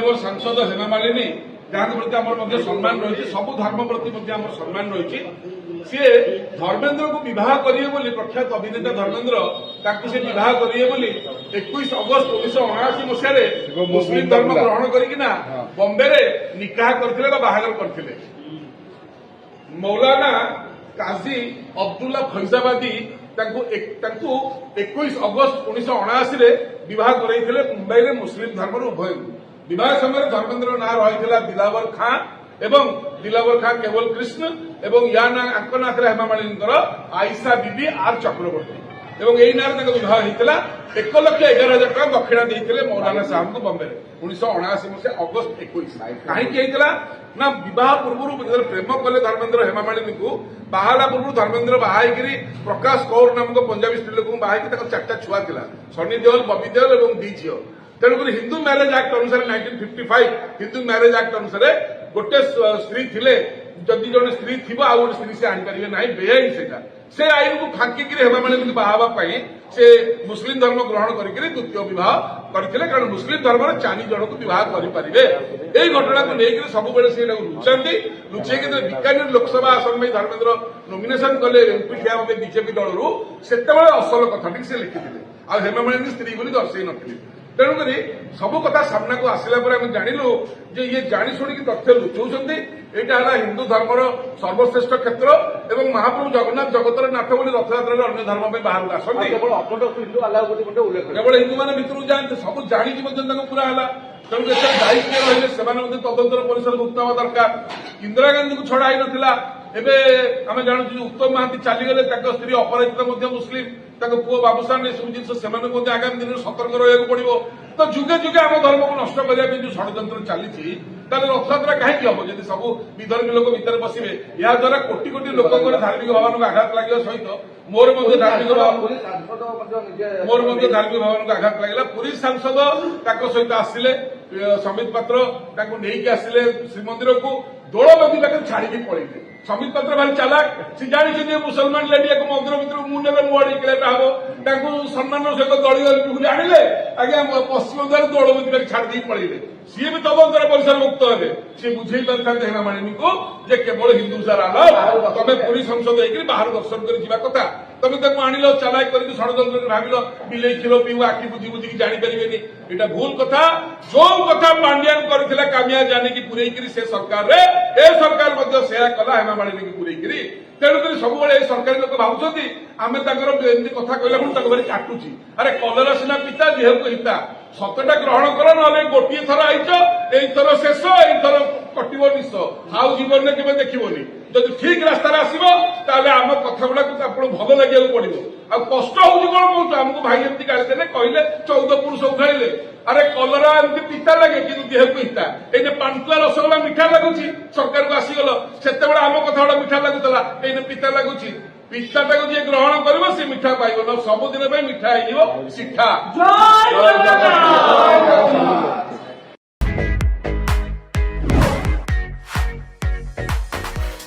माननीय सांसद हेमा मालिनी जहाँ प्रति आम सम्मान रही सबू धर्म प्रति सम्मान रही सी धर्मेन्द्र को बह करेंगे प्रख्यात अभिनेता धर्मेन्द्र से बह करेंगे 21 अगस्त 1979 मसीह मुस्लिम धर्म ग्रहण करना बॉम्बे में निकाह करते बाहागर करते मौलाना काजी अब्दुल्ला फैजाबादी 21 अगस्त 1979 बह कर मुंबई में मुस्लिम धर्म उभय विवाह समय धर्मेन्द्र ना रही दिलावर खां एवं दिलावर खां केवल कृष्ण एवं या ना नाथ हेमा मालिनी आयशा बीबी आर चक्रवर्ती एवं यही ना विवाह होता 1,11,000 टका दक्षिणा देते मौलाना साहब को बॉम्बे में 1979 मसीहा अगस्त 21 कहीं ना विवाह पूर्व प्रेम कले धर्मेन्द्र हेमा मालिनी को बाहाला पूर्व धर्मेन्द्र बाहर प्रकाश कौर नामक पंजाबी स्त्री लोक बाहर 4टा छुआ था सनी देओल बबी देओल और 2 झील तेणुक हिंदू मैरेज एक्ट अनुसार 1955 हिंदू मैरेज एक्ट अनुसार गोटे स्त्री थिले जदि जड़े स्त्री थी आ गए स्त्री से आनीपारे ना बेआईन से आईन को फांकिक हेमा मालिनी बाहा से मुस्लिम धर्म ग्रहण करके द्वितीय बह करते कारण मुस्लिम धर्म 4 जन को बह करेंगे यही घटना को लेकर सब से लुचाती लुचेक बीकानेर लोकसभा आसन में धर्मेन्द्र नॉमिनेशन कले एमपी ठिया बीजेपी दल से असल कथाटी से लिखिते आ हेमा मालिनी स्त्री बोली दर्शई नी तेणुक सबू कथा सामना को आसला जाणिलु जे ये जाणी शुणिक तथ्य लुचाऊं यहाँ है हिंदू धर्मर सर्वश्रेष्ठ क्षेत्र एवं महाप्रभु जगन्नाथ जगतर नाथ बोली रथयात्रा अन्य धर्म में बाहर आसती केवल हिंदू मैंने भितर जाते सब जाणी पूरा है तेणु दायित्व रही से तदंतर परिसर मुक्त हवा दरकार इंदिरा गांधी को छड़ा ही नाला एवं आम जानू उत्तम महांती चलीगले स्त्री अपराजिता मुस्लिम पुओ बाबूसान ये सब जिन आगामी दिन में सतर्क रहा पड़ो तो जुगे जुगे आम धर्म को नष्ट करने जो षड्यंत्र चली रथयात्रा कहीं हम जब सब विधर्मी लोक भितर बसवे या द्वारा कोटी कोटी लोक धार्मिक भावन को आघात लगे सहित मोर धार्मिक भावन को आघात लगे पुरी सांसद सहित आसिले समित पात्र नहीं आसिले श्रीमंदिर को दौड़बंदी पाखे छाड़ी पड़े समित पात्र भारी चालाक सी जानी मुसलमान लेडी एक मंदिर भर मुझे मुआड़ी किला हम सम्मान सहित दलीय आनिले आज्ञा पश्चिम द्वार दौड़बंदी पाखे छाड़ी पड़े सी भी तदंतर परिसर मुक्त हे सी बुझे पारि हेमा मालिनी को केवल हिंदू सारा तमें पुरी संसद होकर बाहर दर्शन कर कथा तमें आनिल चालाक कर षड्यंत्र भाविल बिले क्षीर पीऊ आखि बुझी बुझी जानीपारे यहाँ भूल कथा जो कथा पांड्यान करथिला कामिया जाने की पुरैकरी से सरकार रे ए सरकार सेया कला हेमा मालिनी की पुरैकरी तेणुक सब सरकारी लोक भावुं आम कथा कहला भारी काटुची अरे कलर सीना पिता देह को हिता सतटा ग्रहण कर ना गोटे थर आईच एथर शेष एथर कटो निश आउ जीवन में केवे देखनी जब ठीक रास्तार आसो आम कथा गुड़ा भल लगे पड़ो आ कष्ट हूँ कौन कौन आमको भाई एमती गाड़ी कहले 14 पुरुष उठाइले अरे कलरा एमती पिता लगे कि देह को हिता ये पांचुआ रसगोला मिठा लगुच सरकार को आसीगल से आम कथा गुड़ा मिठा लगुला ये पिता लगुच पिठाटा को जी ग्रहण कर सी मिठा पाइब सबुदिन मिठा हो सिठा।